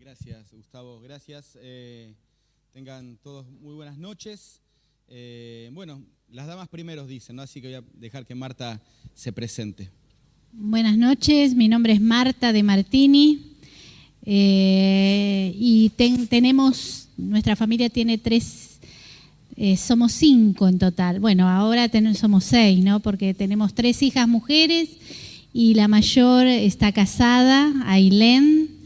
Gracias, Gustavo, gracias. Tengan todos muy buenas noches. Bueno, las damas primeros dicen, ¿no? Así que voy a dejar que Marta se presente. Buenas noches, mi nombre es Marta de Martini y nuestra familia tiene somos 5 en total. Bueno, ahora somos 6, ¿no? Porque tenemos 3 hijas mujeres y la mayor está casada, Ailén,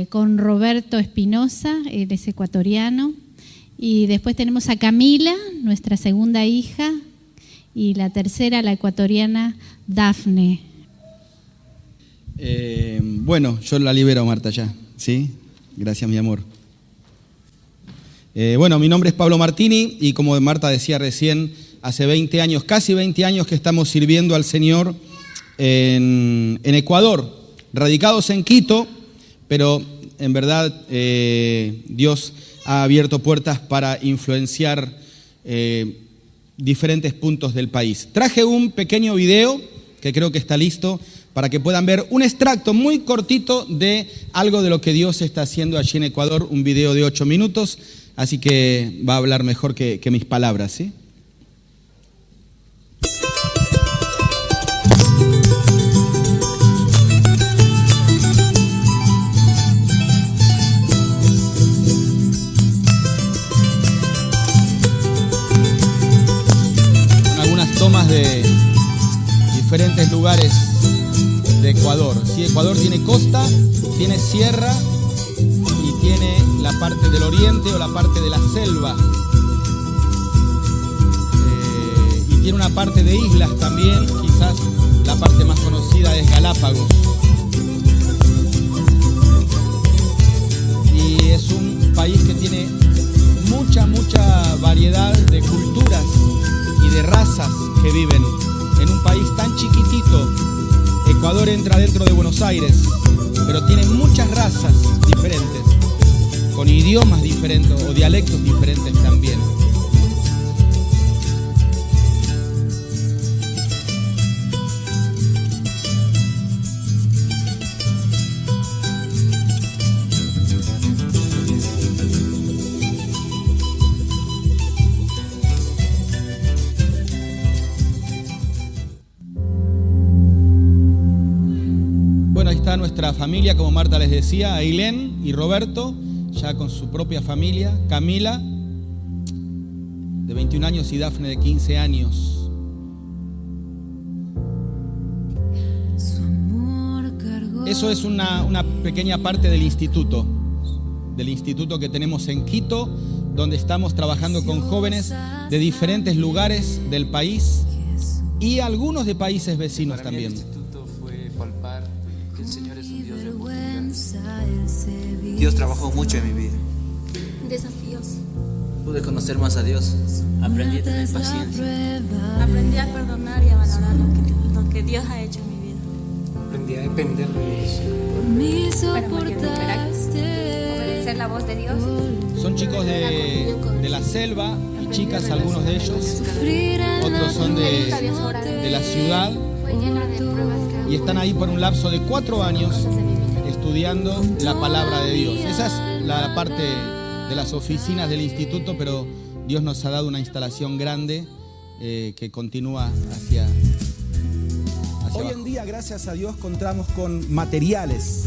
con Roberto Espinosa, él es ecuatoriano. Y después tenemos a Camila, nuestra segunda hija, y la tercera, la ecuatoriana Dafne. Bueno, yo la libero, Marta, ya, ¿sí? Gracias, mi amor. Bueno, mi nombre es Pablo Martini y como Marta decía recién, hace 20 años, casi 20 años que estamos sirviendo al Señor en Ecuador, radicados en Quito, pero en verdad Dios ha abierto puertas para influenciar diferentes puntos del país. Traje un pequeño video que creo que está listo para que puedan ver un extracto muy cortito de algo de lo que Dios está haciendo allí en Ecuador, un video de 8 minutos, así que va a hablar mejor que mis palabras, ¿sí? Tomas de diferentes lugares de Ecuador. Sí, Ecuador tiene costa, tiene sierra y tiene la parte del oriente o la parte de la selva. Y tiene una parte de islas también, quizás la parte más conocida es Galápagos. Y es un país que tiene mucha variedad de culturas y de razas que viven en un país tan chiquitito. Ecuador entra dentro de Buenos Aires, pero tiene muchas razas diferentes, con idiomas diferentes o dialectos diferentes también. Nuestra familia, como Marta les decía, Ailén y Roberto, ya con su propia familia, Camila, de 21 años, y Dafne, de 15 años. Eso es una pequeña parte del instituto que tenemos en Quito, donde estamos trabajando con jóvenes de diferentes lugares del país y algunos de países vecinos también. El Señor es un Dios de oportunidades. Dios trabajó mucho en mi vida. Desafíos. Pude conocer más a Dios. Aprendí a tener paciencia. Aprendí a perdonar y a valorar lo que Dios ha hecho en mi vida. Aprendí a depender de Dios. Para mayor obedecer la voz de Dios. Son chicos de la selva y chicas, algunos de ellos. Otros son de la ciudad. Y están ahí por un lapso de 4 años estudiando la palabra de Dios. Esa es la parte de las oficinas del instituto, pero Dios nos ha dado una instalación grande que continúa hacia Hoy abajo. en día, gracias a Dios, contamos con materiales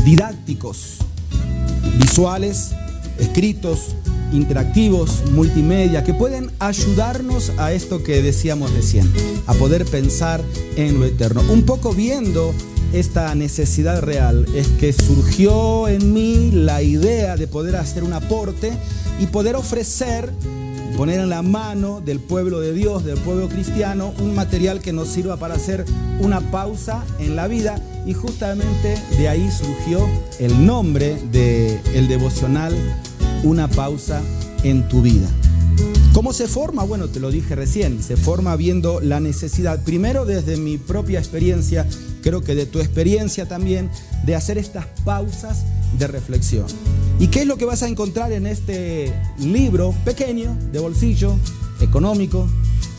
didácticos, visuales, escritos, interactivos, multimedia, que pueden ayudarnos a esto que decíamos recién, a poder pensar en lo eterno. Un poco viendo esta necesidad real es que surgió en mí la idea de poder hacer un aporte y poder ofrecer, poner en la mano del pueblo de Dios, del pueblo cristiano, un material que nos sirva para hacer una pausa en la vida, y justamente de ahí surgió el nombre del devocional, Una pausa en tu vida. ¿Cómo se forma? Bueno, te lo dije recién, se forma viendo la necesidad, primero desde mi propia experiencia, creo que de tu experiencia también, de hacer estas pausas de reflexión. ¿Y qué es lo que vas a encontrar en este libro pequeño, de bolsillo, económico,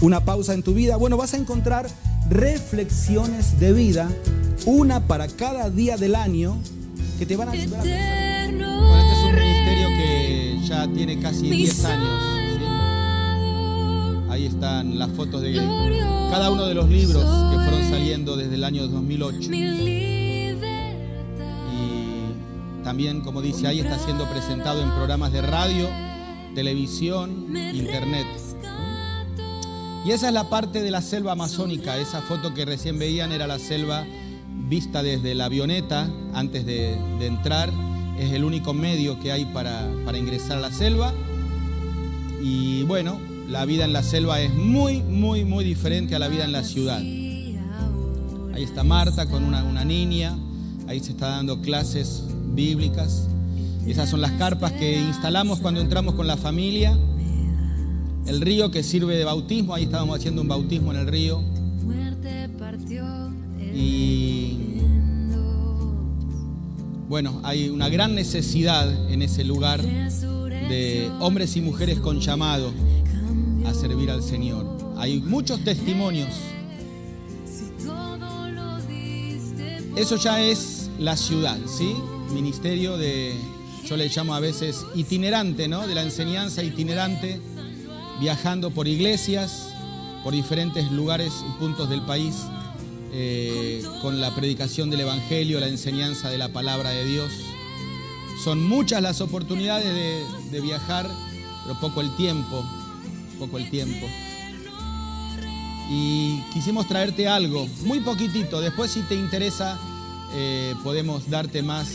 Una pausa en tu vida? Bueno, vas a encontrar reflexiones de vida, una para cada día del año, que te van a ayudar a pensar. Bueno, este es un ministerio que ya tiene casi 10 años. ¿Sí? Ahí están las fotos de cada uno de los libros que fueron saliendo desde el año 2008. Y también, como dice ahí, está siendo presentado en programas de radio, televisión, internet. Y esa es la parte de la selva amazónica. Esa foto que recién veían era la selva vista desde la avioneta antes de entrar. Es el único medio que hay para ingresar a la selva. Y bueno, la vida en la selva es muy, muy, muy diferente a la vida en la ciudad. Ahí está Marta con una niña. Ahí se está dando clases bíblicas. Esas son las carpas que instalamos cuando entramos con la familia. El río que sirve de bautismo, ahí estábamos haciendo un bautismo en el río. Y bueno, hay una gran necesidad en ese lugar de hombres y mujeres con llamado a servir al Señor. Hay muchos testimonios. Eso ya es la ciudad, ¿sí? Ministerio de, yo le llamo a veces itinerante, ¿no? De la enseñanza itinerante, viajando por iglesias, por diferentes lugares y puntos del país, con la predicación del Evangelio, la enseñanza de la palabra de Dios. Son muchas las oportunidades de viajar, pero poco el tiempo. Y quisimos traerte algo, muy poquitito. Después, si te interesa, podemos darte más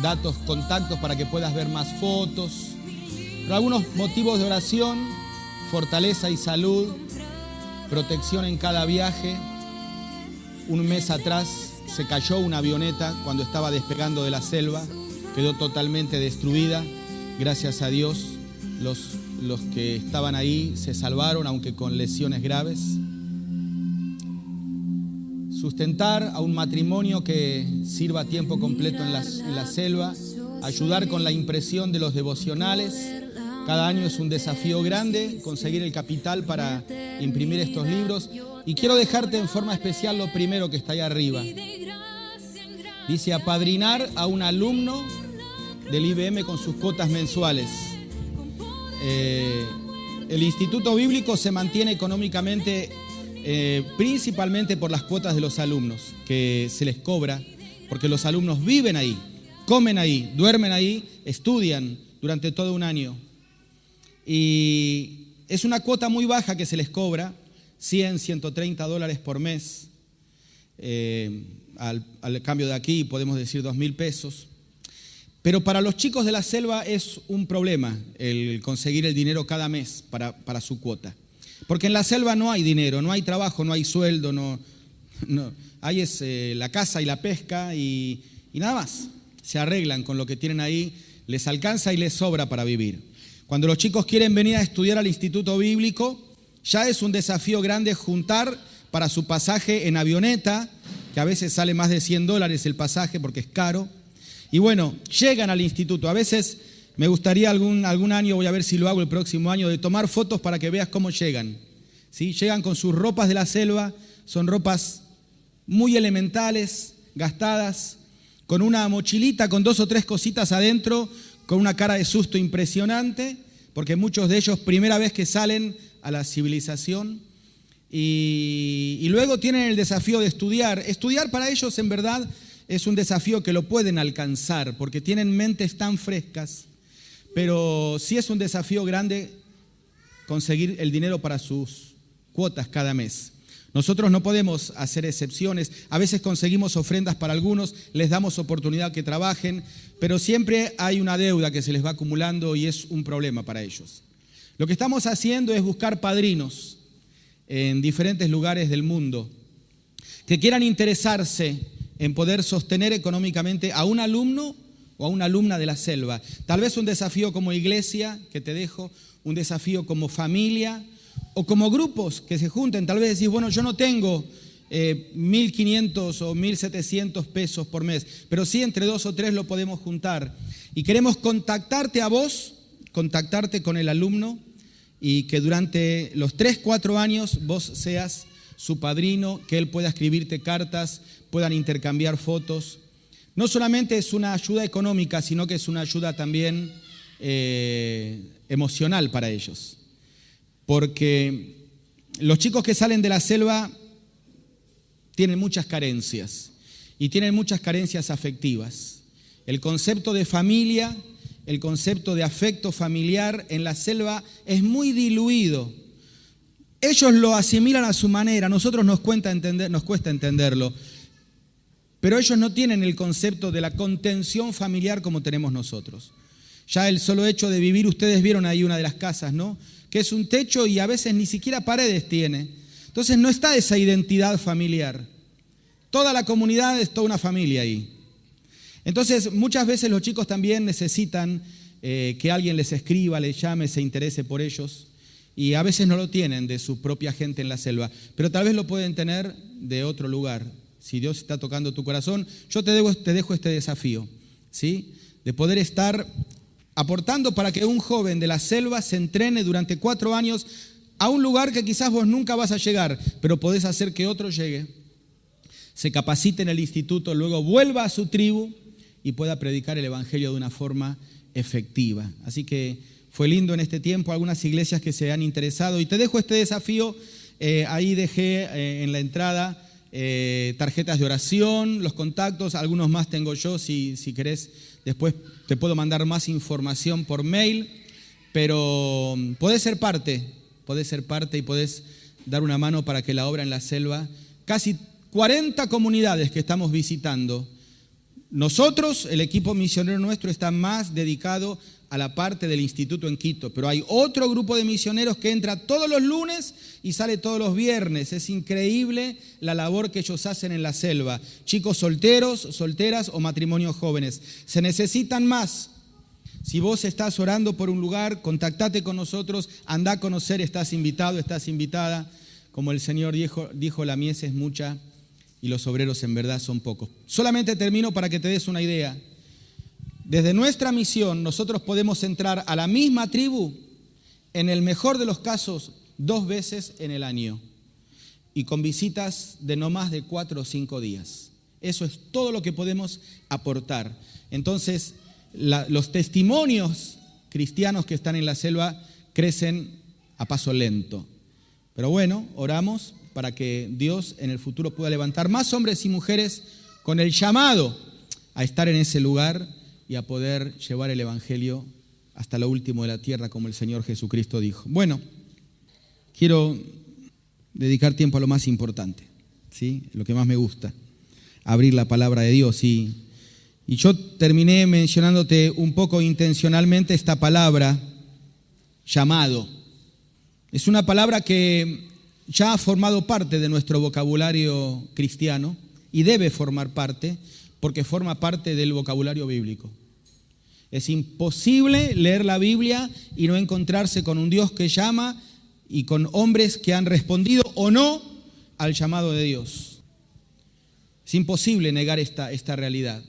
datos, contactos para que puedas ver más fotos. Pero algunos motivos de oración: fortaleza y salud, protección en cada viaje. Un mes atrás se cayó una avioneta cuando estaba despegando de la selva, quedó totalmente destruida. Gracias a Dios, los que estaban ahí se salvaron, aunque con lesiones graves. Sustentar a un matrimonio que sirva a tiempo completo en la selva, ayudar con la impresión de los devocionales. Cada año es un desafío grande conseguir el capital para imprimir estos libros. Y quiero dejarte en forma especial lo primero que está ahí arriba. Dice: apadrinar a un alumno del IBM con sus cuotas mensuales. El Instituto Bíblico se mantiene económicamente principalmente por las cuotas de los alumnos que se les cobra, porque los alumnos viven ahí, comen ahí, duermen ahí, estudian durante todo un año. Y es una cuota muy baja que se les cobra, $100, $130 por mes. Al cambio de aquí podemos decir $2,000. Pero para los chicos de la selva es un problema el conseguir el dinero cada mes para su cuota. Porque en la selva no hay dinero, no hay trabajo, no hay sueldo, no hay la caza y la pesca y nada más. Se arreglan con lo que tienen ahí, les alcanza y les sobra para vivir. Cuando los chicos quieren venir a estudiar al Instituto Bíblico, ya es un desafío grande juntar para su pasaje en avioneta, que a veces sale más de $100 el pasaje porque es caro. Y bueno, llegan al instituto. A veces me gustaría algún año, voy a ver si lo hago el próximo año, de tomar fotos para que veas cómo llegan. ¿Sí? Llegan con sus ropas de la selva, son ropas muy elementales, gastadas, con una mochilita con 2 o 3 cositas adentro, con una cara de susto impresionante, porque muchos de ellos primera vez que salen a la civilización. Y luego tienen el desafío de estudiar. Estudiar para ellos en verdad es un desafío que lo pueden alcanzar porque tienen mentes tan frescas, pero sí es un desafío grande conseguir el dinero para sus cuotas cada mes. Nosotros no podemos hacer excepciones. A veces conseguimos ofrendas para algunos, les damos oportunidad que trabajen, pero siempre hay una deuda que se les va acumulando y es un problema para ellos. Lo que estamos haciendo es buscar padrinos en diferentes lugares del mundo que quieran interesarse en poder sostener económicamente a un alumno o a una alumna de la selva. Tal vez un desafío como iglesia que te dejo, un desafío como familia o como grupos que se junten. Tal vez decís, bueno, yo no tengo 1.500 o 1.700 pesos por mes, pero sí entre 2 o 3 lo podemos juntar. Y queremos contactarte a vos, contactarte con el alumno y que durante los 3-4 años vos seas su padrino, que él pueda escribirte cartas, puedan intercambiar fotos. no solamente es una ayuda económica, sino que es una ayuda también emocional para ellos. Porque los chicos que salen de la selva tienen muchas carencias y tienen muchas carencias afectivas. El concepto de familia, el concepto de afecto familiar en la selva es muy diluido. Ellos lo asimilan a su manera, a nosotros nos cuesta entenderlo, pero ellos no tienen el concepto de la contención familiar como tenemos nosotros. Ya el solo hecho de vivir, ustedes vieron ahí una de las casas, ¿no? Que es un techo y a veces ni siquiera paredes tiene. Entonces no está esa identidad familiar. Toda la comunidad es toda una familia ahí. Entonces muchas veces los chicos también necesitan que alguien les escriba, les llame, se interese por ellos. Y a veces no lo tienen de su propia gente en la selva, pero tal vez lo pueden tener de otro lugar. Si Dios está tocando tu corazón, yo te dejo este desafío, ¿sí? De poder estar aportando para que un joven de la selva se entrene durante 4 años a un lugar que quizás vos nunca vas a llegar, pero podés hacer que otro llegue, se capacite en el instituto, luego vuelva a su tribu y pueda predicar el evangelio de una forma efectiva. Así que fue lindo en este tiempo, algunas iglesias que se han interesado. Y te dejo este desafío, ahí dejé en la entrada tarjetas de oración, los contactos, algunos más tengo yo, si querés, después te puedo mandar más información por mail, pero podés ser parte y podés dar una mano para que la obra en la selva, casi 40 comunidades que estamos visitando, nosotros, el equipo misionero nuestro, está más dedicado a la parte del instituto en Quito, pero hay otro grupo de misioneros que entra todos los lunes y sale todos los viernes. Es increíble la labor que ellos hacen en la selva. Chicos solteros, solteras o matrimonios jóvenes. Se necesitan más. Si vos estás orando por un lugar, contactate con nosotros, anda a conocer, estás invitado, estás invitada. Como el Señor dijo, la mies es mucha y los obreros en verdad son pocos. Solamente termino para que te des una idea. Desde nuestra misión nosotros podemos entrar a la misma tribu, en el mejor de los casos, 2 veces en el año y con visitas de no más de 4 o 5 días. Eso es todo lo que podemos aportar. Entonces, los testimonios cristianos que están en la selva crecen a paso lento. Pero bueno, oramos para que Dios en el futuro pueda levantar más hombres y mujeres con el llamado a estar en ese lugar y a poder llevar el evangelio hasta lo último de la tierra, como el Señor Jesucristo dijo. Bueno, quiero dedicar tiempo a lo más importante, ¿sí? Lo que más me gusta, abrir la palabra de Dios. Y yo terminé mencionándote un poco intencionalmente esta palabra, llamado. Es una palabra que ya ha formado parte de nuestro vocabulario cristiano y debe formar parte, porque forma parte del vocabulario bíblico. Es imposible leer la Biblia y no encontrarse con un Dios que llama y con hombres que han respondido o no al llamado de Dios. Es imposible negar esta realidad.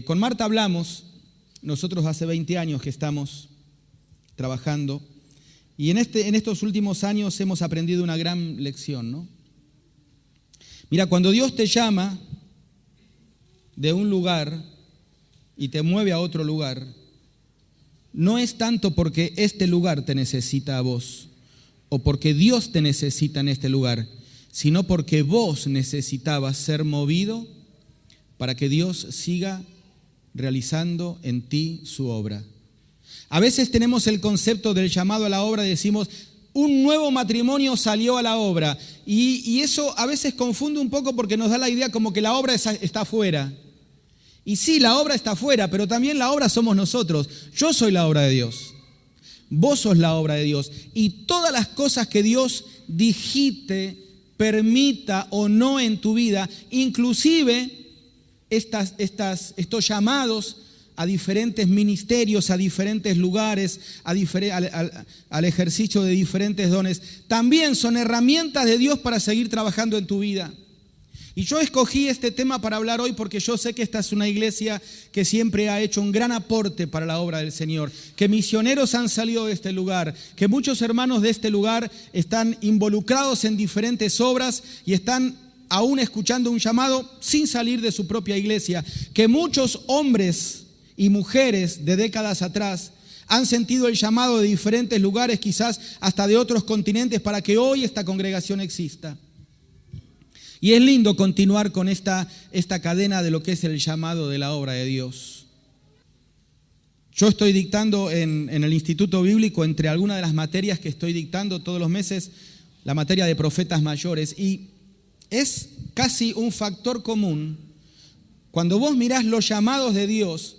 Con Marta hablamos, nosotros hace 20 años que estamos trabajando y en estos últimos años hemos aprendido una gran lección, ¿no? Mira, cuando Dios te llama de un lugar y te mueve a otro lugar, no es tanto porque este lugar te necesita a vos o porque Dios te necesita en este lugar, sino porque vos necesitabas ser movido para que Dios siga realizando en ti su obra. A veces tenemos el concepto del llamado a la obra y decimos, un nuevo matrimonio salió a la obra, y eso a veces confunde un poco porque nos da la idea como que la obra está afuera. Y sí, la obra está afuera, pero también la obra somos nosotros. Yo soy la obra de Dios. Vos sos la obra de Dios. Y todas las cosas que Dios digite, permita o no en tu vida, inclusive estos llamados a diferentes ministerios, a diferentes lugares, al ejercicio de diferentes dones, también son herramientas de Dios para seguir trabajando en tu vida. Y yo escogí este tema para hablar hoy porque yo sé que esta es una iglesia que siempre ha hecho un gran aporte para la obra del Señor, que misioneros han salido de este lugar, que muchos hermanos de este lugar están involucrados en diferentes obras y están aún escuchando un llamado sin salir de su propia iglesia, que muchos hombres y mujeres de décadas atrás han sentido el llamado de diferentes lugares, quizás hasta de otros continentes, para que hoy esta congregación exista. Y es lindo continuar con esta cadena de lo que es el llamado de la obra de Dios. Yo estoy dictando en el Instituto Bíblico, entre algunas de las materias que estoy dictando todos los meses, la materia de profetas mayores, y es casi un factor común cuando vos mirás los llamados de Dios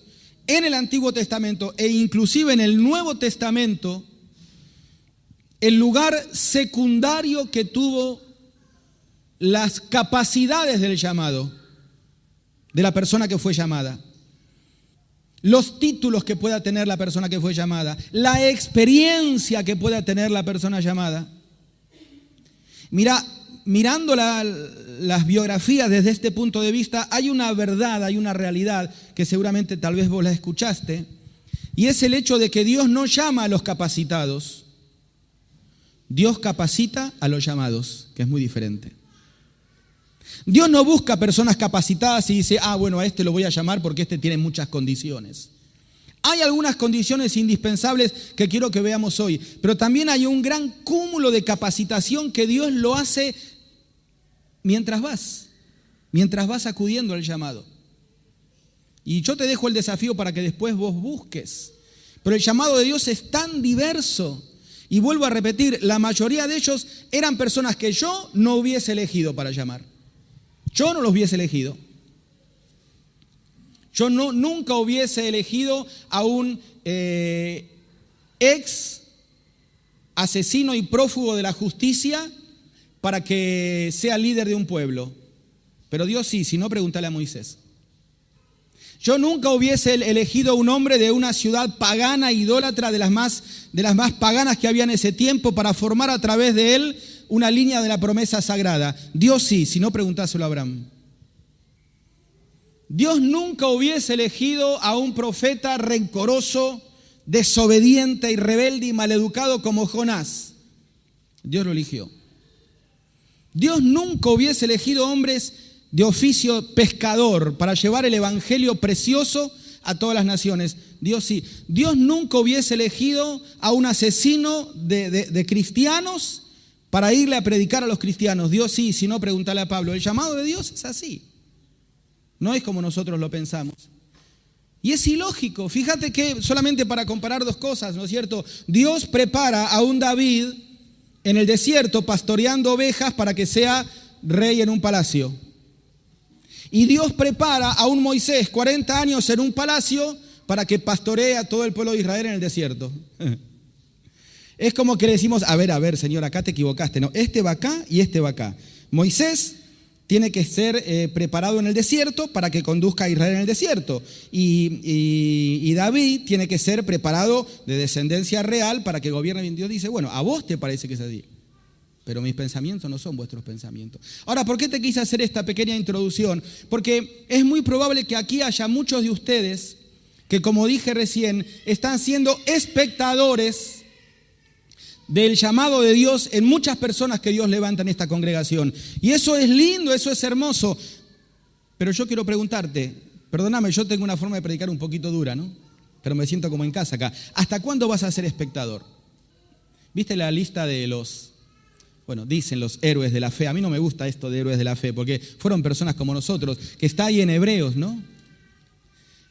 en el Antiguo Testamento e inclusive en el Nuevo Testamento, el lugar secundario que tuvo las capacidades del llamado de la persona que fue llamada, los títulos que pueda tener la persona que fue llamada, la experiencia que pueda tener la persona llamada. Mirando las biografías desde este punto de vista, hay una verdad, hay una realidad que seguramente tal vez vos la escuchaste, y es el hecho de que Dios no llama a los capacitados, Dios capacita a los llamados, que es muy diferente. Dios no busca personas capacitadas y dice, bueno, a este lo voy a llamar porque este tiene muchas condiciones. Hay algunas condiciones indispensables que quiero que veamos hoy, pero también hay un gran cúmulo de capacitación que Dios lo hace mientras vas acudiendo al llamado. Y yo te dejo el desafío para que después vos busques. Pero el llamado de Dios es tan diverso. Y vuelvo a repetir, la mayoría de ellos eran personas que yo no hubiese elegido para llamar. Yo no los hubiese elegido. Yo nunca hubiese elegido a un ex asesino y prófugo de la justicia para que sea líder de un pueblo. Pero Dios sí, si no, pregúntale a Moisés. Yo nunca hubiese elegido un hombre de una ciudad pagana, idólatra, de las más paganas que había en ese tiempo, para formar a través de él una línea de la promesa sagrada. Dios sí, si no, preguntáselo a Abraham. Dios nunca hubiese elegido a un profeta rencoroso, desobediente y rebelde y maleducado como Jonás. Dios lo eligió. Dios nunca hubiese elegido hombres de oficio pescador para llevar el evangelio precioso a todas las naciones. Dios sí. Dios nunca hubiese elegido a un asesino de cristianos para irle a predicar a los cristianos. Dios sí, si no, preguntale a Pablo. El llamado de Dios es así. No es como nosotros lo pensamos. Y es ilógico. Fíjate que solamente para comparar dos cosas, ¿no es cierto? Dios prepara a un David en el desierto pastoreando ovejas para que sea rey en un palacio. Y Dios prepara a un Moisés 40 años en un palacio para que pastoree a todo el pueblo de Israel en el desierto. Es como que le decimos, a ver, Señor, acá te equivocaste. No, este va acá y este va acá. Moisés tiene que ser preparado en el desierto para que conduzca a Israel en el desierto. Y David tiene que ser preparado de descendencia real para que gobierne bien. Dios dice, bueno, a vos te parece que es así, pero mis pensamientos no son vuestros pensamientos. Ahora, ¿por qué te quise hacer esta pequeña introducción? Porque es muy probable que aquí haya muchos de ustedes que, como dije recién, están siendo espectadores del llamado de Dios en muchas personas que Dios levanta en esta congregación. Y eso es lindo, eso es hermoso. Pero yo quiero preguntarte, perdóname, yo tengo una forma de predicar un poquito dura, ¿no? Pero me siento como en casa acá. ¿Hasta cuándo vas a ser espectador? ¿Viste la lista de dicen los héroes de la fe? A mí no me gusta esto de héroes de la fe, porque fueron personas como nosotros, que está ahí en Hebreos, ¿no?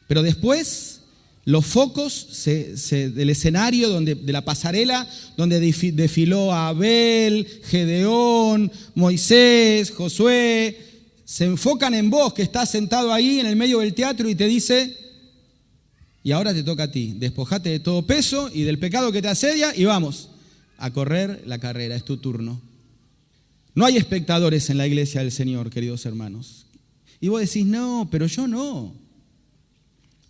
Pero después, los focos del escenario, de la pasarela, donde desfiló Abel, Gedeón, Moisés, Josué, se enfocan en vos, que estás sentado ahí en el medio del teatro, y te dice, y ahora te toca a ti, despojate de todo peso y del pecado que te asedia, y vamos a correr la carrera, es tu turno. No hay espectadores en la iglesia del Señor, queridos hermanos. Y vos decís, no, pero yo no.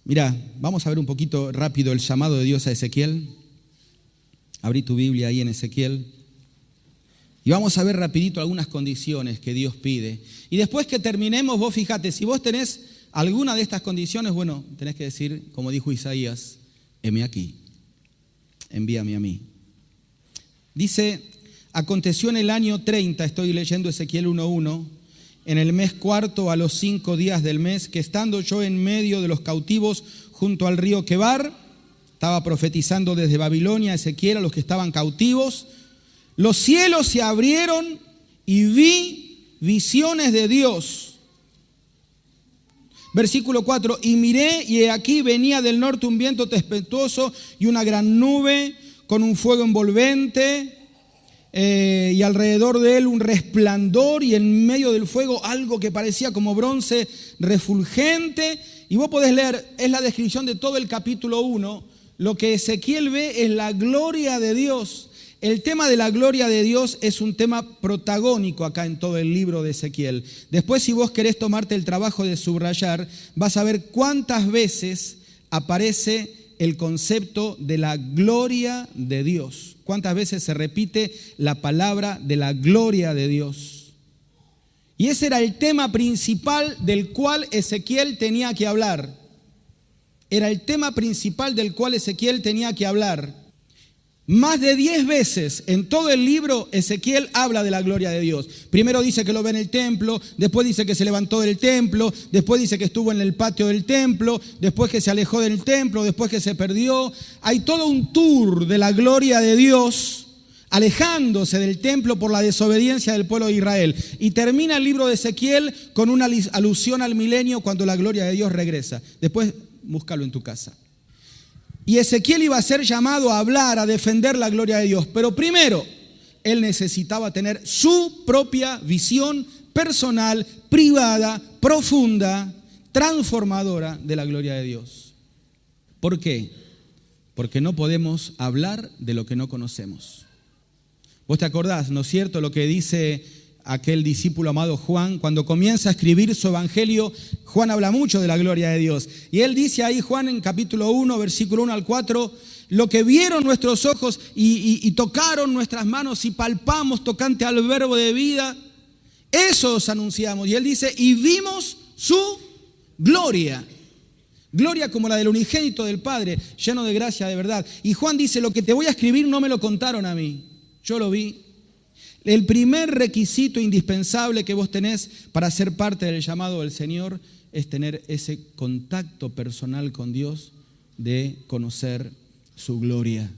Mirá, vamos a ver un poquito rápido el llamado de Dios a Ezequiel. Abrí tu Biblia ahí en Ezequiel. Y vamos a ver rapidito algunas condiciones que Dios pide. Y después que terminemos, vos fíjate, si vos tenés alguna de estas condiciones, bueno, tenés que decir, como dijo Isaías, heme aquí, envíame a mí. Dice, aconteció en el año 30, estoy leyendo Ezequiel 1:1, en el mes cuarto a los 5 días del mes, que estando yo en medio de los cautivos junto al río Quebar, estaba profetizando desde Babilonia a Ezequiel a los que estaban cautivos, los cielos se abrieron y vi visiones de Dios. Versículo 4, y miré y he aquí venía del norte un viento tempestuoso y una gran nube con un fuego envolvente y alrededor de él un resplandor y en medio del fuego algo que parecía como bronce refulgente. Y vos podés leer, es la descripción de todo el capítulo 1. Lo que Ezequiel ve es la gloria de Dios. El tema de la gloria de Dios es un tema protagónico acá en todo el libro de Ezequiel. Después, si vos querés tomarte el trabajo de subrayar, vas a ver cuántas veces aparece el concepto de la gloria de Dios. Cuántas veces se repite la palabra de la gloria de Dios. Y ese era el tema principal del cual Ezequiel tenía que hablar. Era el tema principal del cual Ezequiel tenía que hablar. Más de 10 veces en todo el libro Ezequiel habla de la gloria de Dios. Primero dice que lo ve en el templo, después dice que se levantó del templo, después dice que estuvo en el patio del templo, después que se alejó del templo, después que se perdió. Hay todo un tour de la gloria de Dios alejándose del templo por la desobediencia del pueblo de Israel. Y termina el libro de Ezequiel con una alusión al milenio cuando la gloria de Dios regresa. Después búscalo en tu casa. Y Ezequiel iba a ser llamado a hablar, a defender la gloria de Dios. Pero primero, él necesitaba tener su propia visión personal, privada, profunda, transformadora de la gloria de Dios. ¿Por qué? Porque no podemos hablar de lo que no conocemos. Vos te acordás, ¿no es cierto?, lo que dice aquel discípulo amado Juan, cuando comienza a escribir su evangelio. Juan habla mucho de la gloria de Dios. Y él dice ahí, Juan, en capítulo 1, versículo 1 al 4, lo que vieron nuestros ojos y tocaron nuestras manos y palpamos tocante al verbo de vida, eso os anunciamos. Y él dice, y vimos su gloria. Gloria como la del unigénito del Padre, lleno de gracia de verdad. Y Juan dice, lo que te voy a escribir no me lo contaron a mí, yo lo vi. El primer requisito indispensable que vos tenés para ser parte del llamado del Señor es tener ese contacto personal con Dios, de conocer su gloria.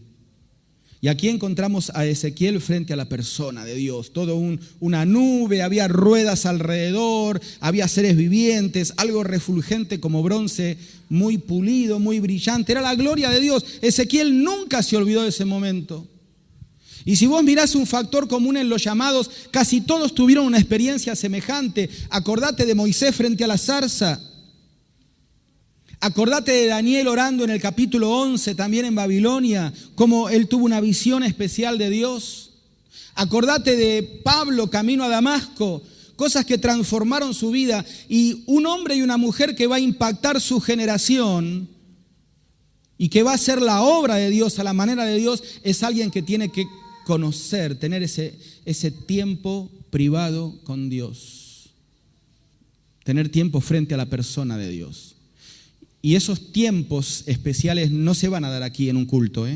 Y aquí encontramos a Ezequiel frente a la persona de Dios. Todo una nube, había ruedas alrededor, había seres vivientes, algo refulgente como bronce, muy pulido, muy brillante. Era la gloria de Dios. Ezequiel nunca se olvidó de ese momento. Y si vos mirás un factor común en los llamados, casi todos tuvieron una experiencia semejante. Acordate de Moisés frente a la zarza. Acordate de Daniel orando en el capítulo 11, también en Babilonia, cómo él tuvo una visión especial de Dios. Acordate de Pablo camino a Damasco, cosas que transformaron su vida. Y un hombre y una mujer que va a impactar su generación y que va a hacer la obra de Dios a la manera de Dios, es alguien que tiene que conocer, tener ese tiempo privado con Dios. Tener tiempo frente a la persona de Dios. Y esos tiempos especiales no se van a dar aquí en un culto,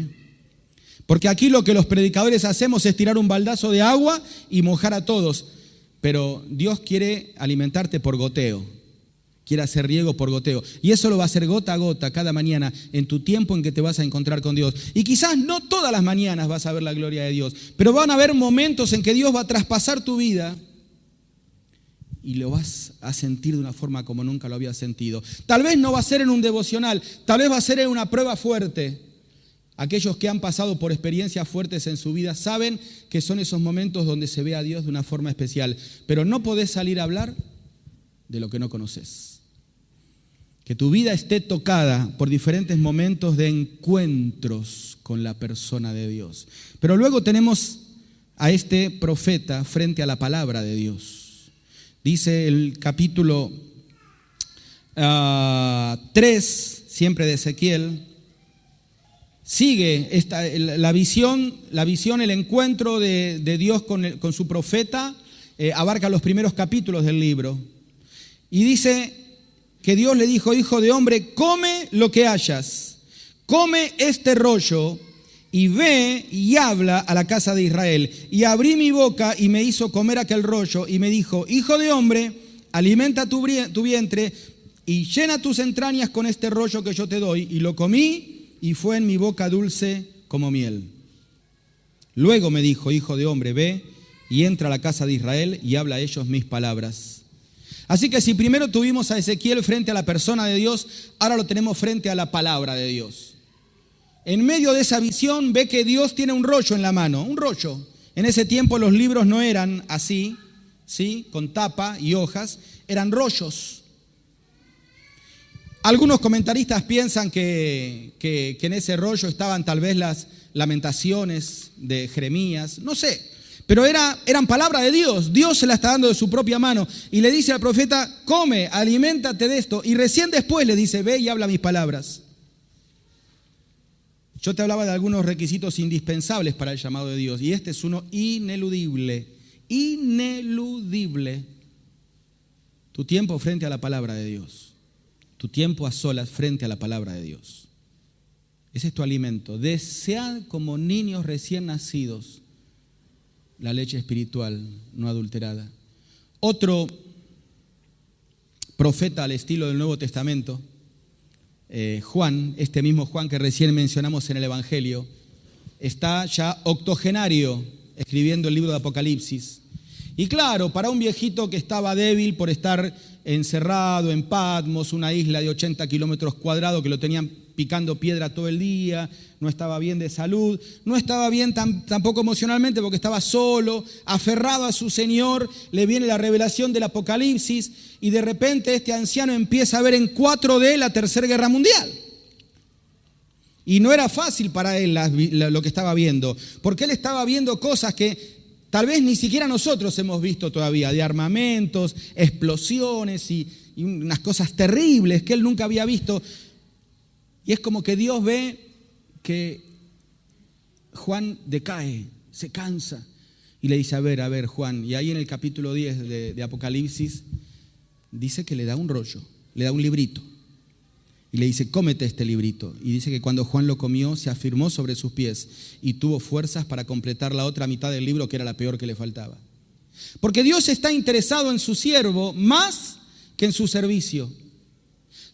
Porque aquí lo que los predicadores hacemos es tirar un baldazo de agua y mojar a todos. Pero Dios quiere alimentarte por goteo. Quiere hacer riego por goteo. Y eso lo va a hacer gota a gota cada mañana en tu tiempo en que te vas a encontrar con Dios. Y quizás no todas las mañanas vas a ver la gloria de Dios, pero van a haber momentos en que Dios va a traspasar tu vida y lo vas a sentir de una forma como nunca lo habías sentido. Tal vez no va a ser en un devocional, tal vez va a ser en una prueba fuerte. Aquellos que han pasado por experiencias fuertes en su vida saben que son esos momentos donde se ve a Dios de una forma especial. Pero no podés salir a hablar de lo que no conoces. Que tu vida esté tocada por diferentes momentos de encuentros con la persona de Dios. Pero luego tenemos a este profeta frente a la palabra de Dios. Dice el capítulo 3, siempre de Ezequiel, sigue la visión, el encuentro de Dios con su profeta, abarca los primeros capítulos del libro. Y dice que Dios le dijo, hijo de hombre, come lo que hayas, come este rollo y ve y habla a la casa de Israel. Y abrí mi boca y me hizo comer aquel rollo y me dijo, hijo de hombre, alimenta tu vientre y llena tus entrañas con este rollo que yo te doy. Y lo comí y fue en mi boca dulce como miel. Luego me dijo, hijo de hombre, ve y entra a la casa de Israel y habla a ellos mis palabras. Así que si primero tuvimos a Ezequiel frente a la persona de Dios, ahora lo tenemos frente a la palabra de Dios. En medio de esa visión ve que Dios tiene un rollo en la mano, un rollo. En ese tiempo los libros no eran así, ¿sí? Con tapa y hojas, eran rollos. Algunos comentaristas piensan que en ese rollo estaban tal vez las lamentaciones de Jeremías, no sé. Pero eran palabra de Dios. Dios se la está dando de su propia mano. Y le dice al profeta, come, aliméntate de esto. Y recién después le dice, ve y habla mis palabras. Yo te hablaba de algunos requisitos indispensables para el llamado de Dios. Y este es uno ineludible. Ineludible. Tu tiempo frente a la palabra de Dios. Tu tiempo a solas frente a la palabra de Dios. Ese es tu alimento. Desead como niños recién nacidos la leche espiritual no adulterada. Otro profeta al estilo del Nuevo Testamento, Juan, este mismo Juan que recién mencionamos en el Evangelio, está ya octogenario escribiendo el libro de Apocalipsis. Y claro, para un viejito que estaba débil por estar encerrado en Patmos, una isla de 80 kilómetros cuadrados que lo tenían picando piedra todo el día, no estaba bien de salud, no estaba bien tampoco emocionalmente porque estaba solo, aferrado a su Señor, le viene la revelación del Apocalipsis y de repente este anciano empieza a ver en 4D la Tercera Guerra Mundial. Y no era fácil para él lo que estaba viendo, porque él estaba viendo cosas que tal vez ni siquiera nosotros hemos visto todavía, de armamentos, explosiones y unas cosas terribles que él nunca había visto. Y es como que Dios ve que Juan decae, se cansa y le dice, a ver Juan, y ahí en el capítulo 10 de Apocalipsis dice que le da un rollo, le da un librito y le dice, cómete este librito. Y dice que cuando Juan lo comió se afirmó sobre sus pies y tuvo fuerzas para completar la otra mitad del libro que era la peor que le faltaba. Porque Dios está interesado en su siervo más que en su servicio.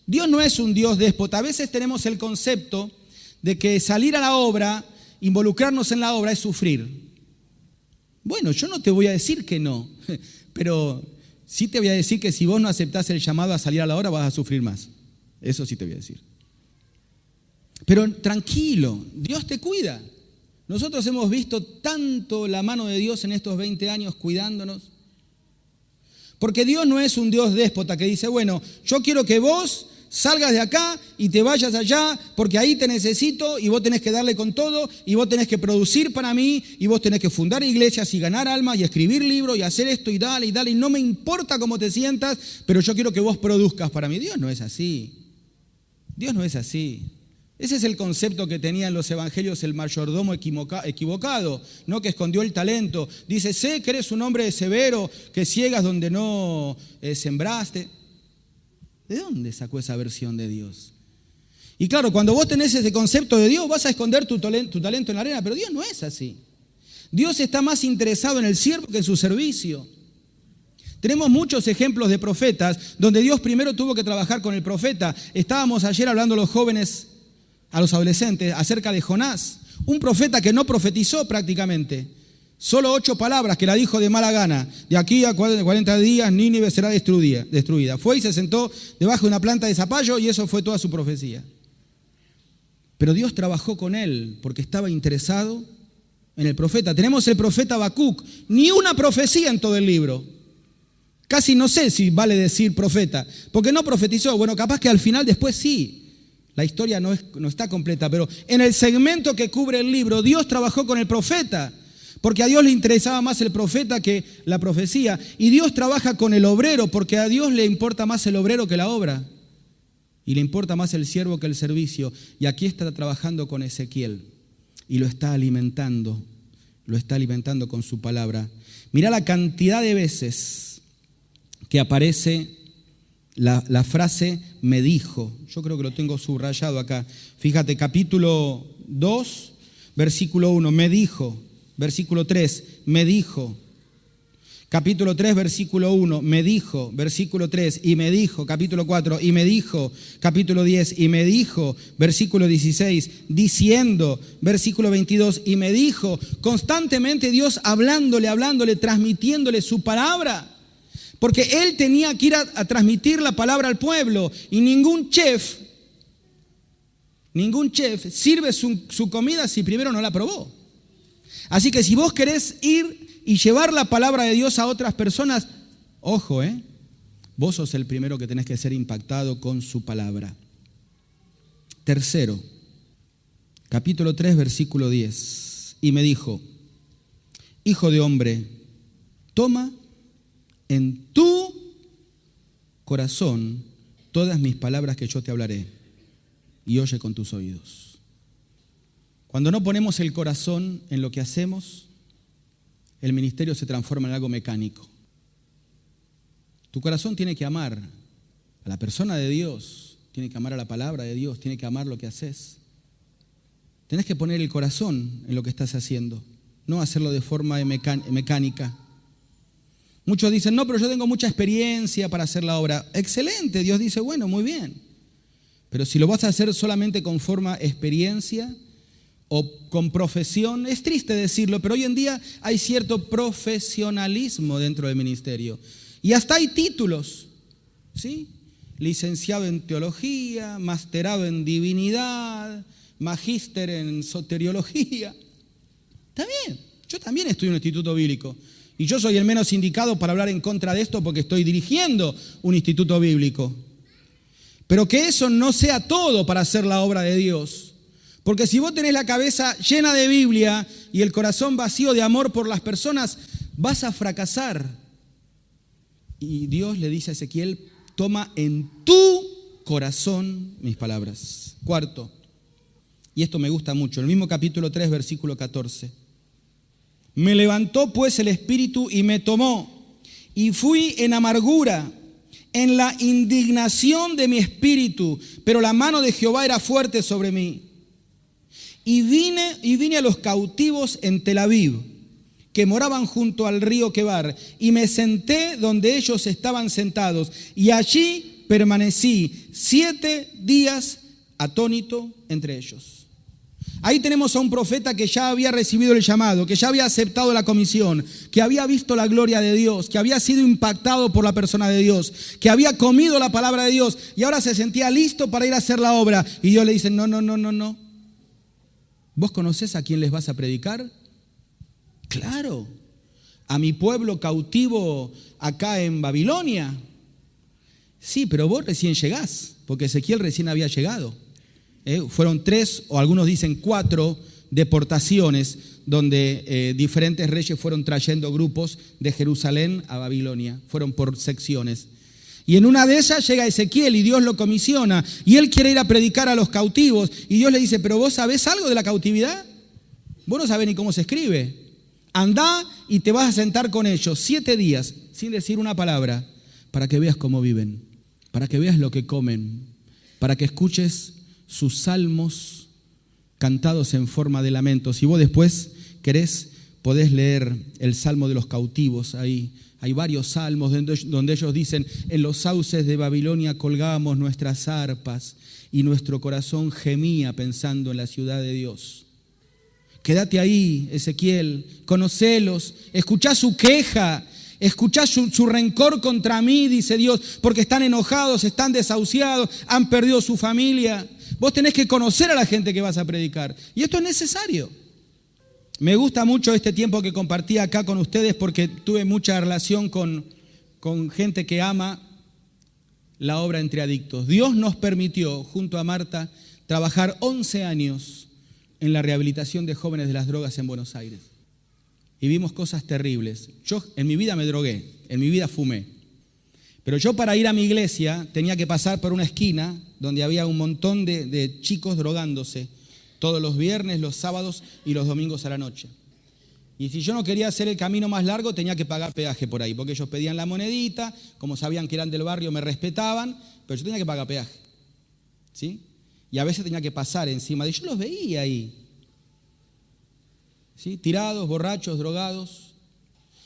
Dios no es un Dios déspota. A veces tenemos el concepto de que salir a la obra, involucrarnos en la obra es sufrir. Bueno, yo no te voy a decir que no, pero sí te voy a decir que si vos no aceptás el llamado a salir a la obra vas a sufrir más. Eso sí te voy a decir. Pero tranquilo, Dios te cuida. Nosotros hemos visto tanto la mano de Dios en estos 20 años cuidándonos. Porque Dios no es un Dios déspota que dice, bueno, yo quiero que vos salgas de acá y te vayas allá porque ahí te necesito y vos tenés que darle con todo y vos tenés que producir para mí y vos tenés que fundar iglesias y ganar almas y escribir libros y hacer esto y dale y no me importa cómo te sientas, pero yo quiero que vos produzcas para mí. Dios no es así. Dios no es así. Ese es el concepto que tenía en los evangelios el mayordomo equivocado, ¿no? Que escondió el talento. Dice, sé que eres un hombre severo, que ciegas donde no sembraste. ¿De dónde sacó esa versión de Dios? Y claro, cuando vos tenés ese concepto de Dios, vas a esconder tu talento en la arena, pero Dios no es así. Dios está más interesado en el siervo que en su servicio. Tenemos muchos ejemplos de profetas donde Dios primero tuvo que trabajar con el profeta. Estábamos ayer hablando a los jóvenes, a los adolescentes, acerca de Jonás, un profeta que no profetizó prácticamente. Solo 8 palabras que la dijo de mala gana. De aquí a 40 días Nínive será destruida. Fue y se sentó debajo de una planta de zapallo y eso fue toda su profecía. Pero Dios trabajó con él porque estaba interesado en el profeta. Tenemos el profeta Habacuc, ni una profecía en todo el libro. Casi no sé si vale decir profeta, porque no profetizó. Bueno, capaz que al final después sí. La historia no está completa, pero en el segmento que cubre el libro, Dios trabajó con el profeta, porque a Dios le interesaba más el profeta que la profecía. Y Dios trabaja con el obrero, porque a Dios le importa más el obrero que la obra. Y le importa más el siervo que el servicio. Y aquí está trabajando con Ezequiel. Y lo está alimentando con su palabra. Mirá la cantidad de veces que aparece la frase me dijo. Yo creo que lo tengo subrayado acá. Fíjate, capítulo 2, versículo 1, me dijo. Versículo 3, me dijo. Capítulo 3, versículo 1, me dijo, versículo 3, y me dijo, capítulo 4, y me dijo, capítulo 10, y me dijo, versículo 16, diciendo, versículo 22, y me dijo, constantemente Dios hablándole, transmitiéndole su palabra, porque él tenía que ir a transmitir la palabra al pueblo, y ningún chef sirve su comida si primero no la probó. Así que si vos querés ir y llevar la palabra de Dios a otras personas, ojo, vos sos el primero que tenés que ser impactado con su palabra. Tercero, capítulo 3, versículo 10. Y me dijo, hijo de hombre, toma en tu corazón todas mis palabras que yo te hablaré y oye con tus oídos. Cuando no ponemos el corazón en lo que hacemos, el ministerio se transforma en algo mecánico. Tu corazón tiene que amar a la persona de Dios, tiene que amar a la palabra de Dios, tiene que amar lo que haces. Tenés que poner el corazón en lo que estás haciendo, no hacerlo de forma mecánica. Muchos dicen, no, pero yo tengo mucha experiencia para hacer la obra. Excelente, Dios dice, bueno, muy bien. Pero si lo vas a hacer solamente con forma experiencia o con profesión, es triste decirlo, pero hoy en día hay cierto profesionalismo dentro del ministerio. Y hasta hay títulos, ¿sí? Licenciado en teología, masterado en divinidad, magíster en soteriología. Está bien, yo también estudio en un instituto bíblico. Y yo soy el menos indicado para hablar en contra de esto porque estoy dirigiendo un instituto bíblico. Pero que eso no sea todo para hacer la obra de Dios. Porque si vos tenés la cabeza llena de Biblia y el corazón vacío de amor por las personas, vas a fracasar. Y Dios le dice a Ezequiel, toma en tu corazón mis palabras. Cuarto, y esto me gusta mucho, el mismo capítulo 3, versículo 14. Me levantó pues el Espíritu y me tomó, y fui en amargura, en la indignación de mi espíritu, pero la mano de Jehová era fuerte sobre mí. Y vine a los cautivos en Tel Aviv, que moraban junto al río Quebar, y me senté donde ellos estaban sentados, y allí permanecí 7 días atónito entre ellos. Ahí tenemos a un profeta que ya había recibido el llamado, que ya había aceptado la comisión, que había visto la gloria de Dios, que había sido impactado por la persona de Dios, que había comido la palabra de Dios y ahora se sentía listo para ir a hacer la obra. Y Dios le dice, no. ¿Vos conocés a quién les vas a predicar? Claro, a mi pueblo cautivo acá en Babilonia. Sí, pero vos recién llegás, porque Ezequiel recién había llegado. Fueron 3 o algunos dicen 4 deportaciones donde diferentes reyes fueron trayendo grupos de Jerusalén a Babilonia. Fueron por secciones. Y en una de ellas llega Ezequiel y Dios lo comisiona y él quiere ir a predicar a los cautivos y Dios le dice, pero vos sabés algo de la cautividad, vos no sabés ni cómo se escribe, andá y te vas a sentar con ellos 7 días sin decir una palabra para que veas cómo viven, para que veas lo que comen, para que escuches sus salmos cantados en forma de lamento. Si vos después querés, podés leer el Salmo de los cautivos ahí. Hay varios salmos donde ellos dicen, en los sauces de Babilonia colgábamos nuestras arpas y nuestro corazón gemía pensando en la ciudad de Dios. Quédate ahí, Ezequiel, conocelos, escuchá su queja, escuchá su rencor contra mí, dice Dios, porque están enojados, están desahuciados, han perdido su familia. Vos tenés que conocer a la gente que vas a predicar. Y esto es necesario. Me gusta mucho este tiempo que compartí acá con ustedes porque tuve mucha relación con gente que ama la obra Entre Adictos. Dios nos permitió, junto a Marta, trabajar 11 años en la rehabilitación de jóvenes de las drogas en Buenos Aires. Y vimos cosas terribles. Yo en mi vida me drogué, en mi vida fumé. Pero yo para ir a mi iglesia tenía que pasar por una esquina donde había un montón de chicos drogándose todos los viernes, los sábados y los domingos a la noche. Y si yo no quería hacer el camino más largo, tenía que pagar peaje por ahí, porque ellos pedían la monedita, como sabían que eran del barrio, me respetaban, pero yo tenía que pagar peaje. ¿Sí? Y a veces tenía que pasar encima de ellos. Yo los veía ahí. ¿Sí? Tirados, borrachos, drogados.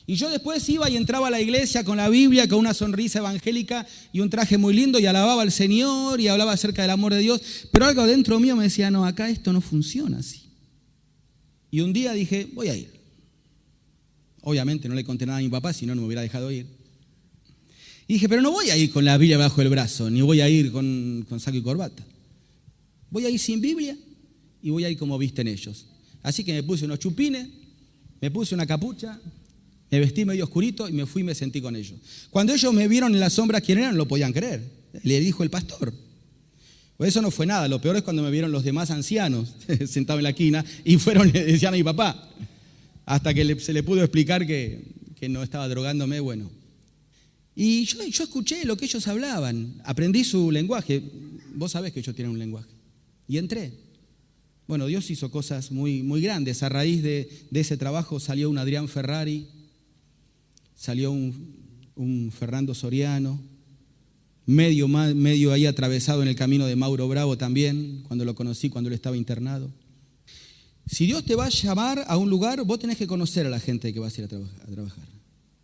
Y yo después iba y entraba a la iglesia con la Biblia, con una sonrisa evangélica y un traje muy lindo y alababa al Señor y hablaba acerca del amor de Dios. Pero algo dentro mío me decía, no, acá esto no funciona así. Y un día dije, voy a ir. Obviamente no le conté nada a mi papá, si no, no me hubiera dejado ir. Y dije, pero no voy a ir con la Biblia bajo el brazo, ni voy a ir con saco y corbata. Voy a ir sin Biblia y voy a ir como visten ellos. Así que me puse unos chupines, me puse una capucha, me vestí medio oscurito y me fui y me sentí con ellos. Cuando ellos me vieron en las sombras quién eran, no lo podían creer. Le dijo el pastor. Pues eso no fue nada, lo peor es cuando me vieron los demás ancianos sentados en la esquina y fueron, le decían a mi papá, hasta que se le pudo explicar que no estaba drogándome, bueno. Y yo escuché lo que ellos hablaban, aprendí su lenguaje. Vos sabés que ellos tienen un lenguaje. Y entré. Bueno, Dios hizo cosas muy, muy grandes. A raíz de ese trabajo salió un Adrián Ferrari, salió un Fernando Soriano, medio ahí atravesado en el camino de Mauro Bravo también, cuando lo conocí, cuando él estaba internado. Si Dios te va a llamar a un lugar, vos tenés que conocer a la gente que vas a ir a trabajar.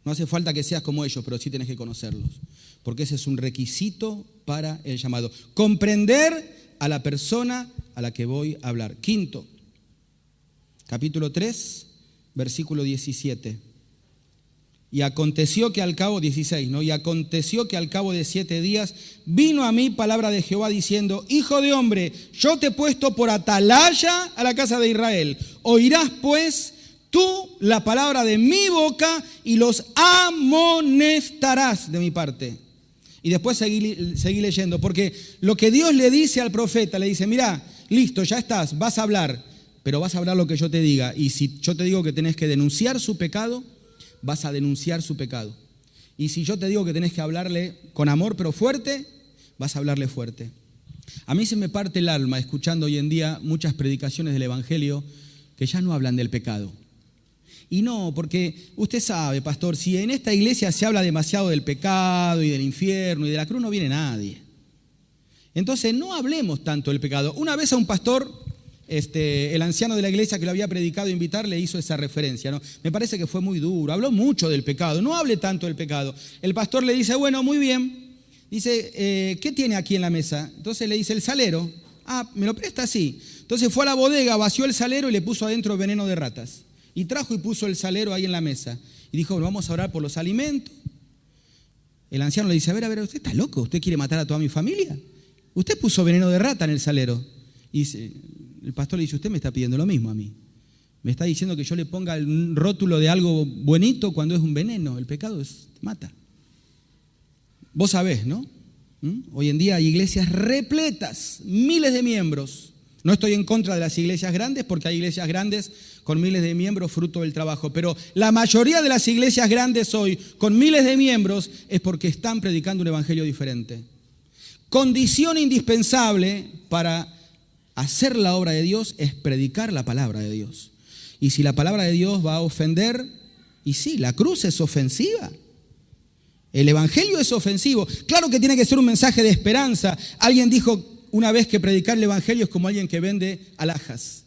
No hace falta que seas como ellos, pero sí tenés que conocerlos, porque ese es un requisito para el llamado. Comprender a la persona a la que voy a hablar. Quinto, capítulo 3, versículo 17. Y aconteció que al cabo, 16, ¿no? Y aconteció que al cabo de 7 días vino a mí palabra de Jehová diciendo, hijo de hombre, yo te he puesto por atalaya a la casa de Israel. Oirás pues tú la palabra de mi boca y los amonestarás de mi parte. Y después seguí leyendo, porque lo que Dios le dice al profeta, le dice, mira, listo, ya estás, vas a hablar, pero vas a hablar lo que yo te diga. Y si yo te digo que tenés que denunciar su pecado, vas a denunciar su pecado. Y si yo te digo que tenés que hablarle con amor pero fuerte, vas a hablarle fuerte. A mí se me parte el alma escuchando hoy en día muchas predicaciones del Evangelio que ya no hablan del pecado. Y no, porque usted sabe, pastor, si en esta iglesia se habla demasiado del pecado y del infierno y de la cruz, no viene nadie. Entonces no hablemos tanto del pecado. Una vez a un pastor, el anciano de la iglesia que lo había predicado invitar, le hizo esa referencia, ¿no? Me parece que fue muy duro, habló mucho del pecado, no hable tanto del pecado. El pastor le dice, bueno, muy bien. Dice, ¿qué tiene aquí en la mesa? Entonces le dice, el salero. Ah, ¿me lo presta? Sí. Entonces fue a la bodega, vació el salero y le puso adentro veneno de ratas. Y trajo y puso el salero ahí en la mesa. Y dijo, bueno, vamos a orar por los alimentos. El anciano le dice, a ver, ¿usted está loco? ¿Usted quiere matar a toda mi familia? Usted puso veneno de rata en el salero. Y el pastor le dice, usted me está pidiendo lo mismo a mí. Me está diciendo que yo le ponga el rótulo de algo buenito cuando es un veneno. El pecado te mata. Vos sabés, ¿no? Hoy en día hay iglesias repletas, miles de miembros. No estoy en contra de las iglesias grandes, porque hay iglesias grandes con miles de miembros fruto del trabajo. Pero la mayoría de las iglesias grandes hoy, con miles de miembros, es porque están predicando un evangelio diferente. Condición indispensable para hacer la obra de Dios es predicar la palabra de Dios. Y si la palabra de Dios va a ofender, y sí, la cruz es ofensiva. El evangelio es ofensivo. Claro que tiene que ser un mensaje de esperanza. Alguien dijo una vez que predicar el evangelio es como alguien que vende alhajas.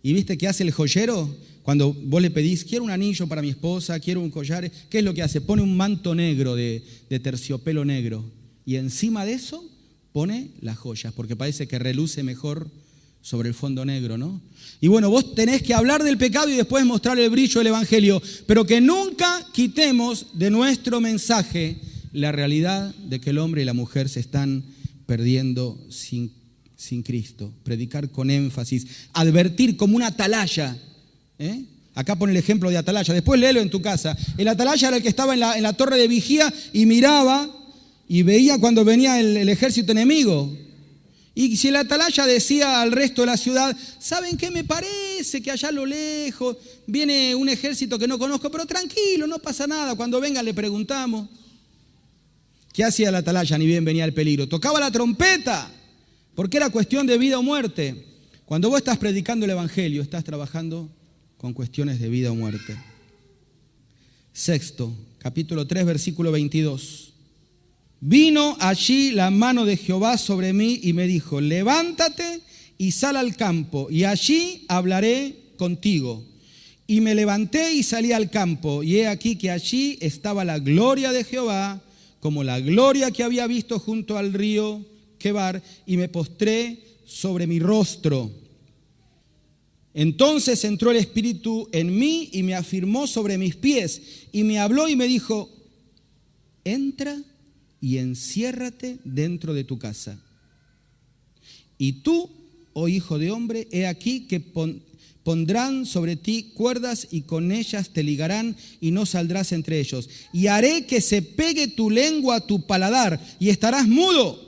¿Y viste qué hace el joyero? Cuando vos le pedís, quiero un anillo para mi esposa, quiero un collar, ¿qué es lo que hace? Pone un manto negro de terciopelo negro y encima de eso pone las joyas, porque parece que reluce mejor sobre el fondo negro, ¿no? Y bueno, vos tenés que hablar del pecado y después mostrar el brillo del evangelio, pero que nunca quitemos de nuestro mensaje la realidad de que el hombre y la mujer se están perdiendo sin Cristo. Predicar con énfasis, advertir como una atalaya. Acá pone el ejemplo de atalaya, después léelo en tu casa. El atalaya era el que estaba en la torre de vigía y miraba y veía cuando venía el ejército enemigo. Y si el atalaya decía al resto de la ciudad, ¿saben qué? Me parece que allá a lo lejos viene un ejército que no conozco, pero tranquilo, no pasa nada. Cuando venga le preguntamos. ¿Qué hacía el atalaya? Ni bien venía el peligro. Tocaba la trompeta, porque era cuestión de vida o muerte. Cuando vos estás predicando el evangelio, estás trabajando con cuestiones de vida o muerte. Sexto, capítulo 3, versículo 22. Vino allí la mano de Jehová sobre mí y me dijo, levántate y sal al campo, y allí hablaré contigo. Y me levanté y salí al campo, y he aquí que allí estaba la gloria de Jehová, como la gloria que había visto junto al río Quebar, y me postré sobre mi rostro. Entonces entró el Espíritu en mí y me afirmó sobre mis pies, y me habló y me dijo: entra y enciérrate dentro de tu casa. Y tú, oh hijo de hombre, he aquí que pondrán sobre ti cuerdas y con ellas te ligarán y no saldrás entre ellos. Y haré que se pegue tu lengua a tu paladar y estarás mudo.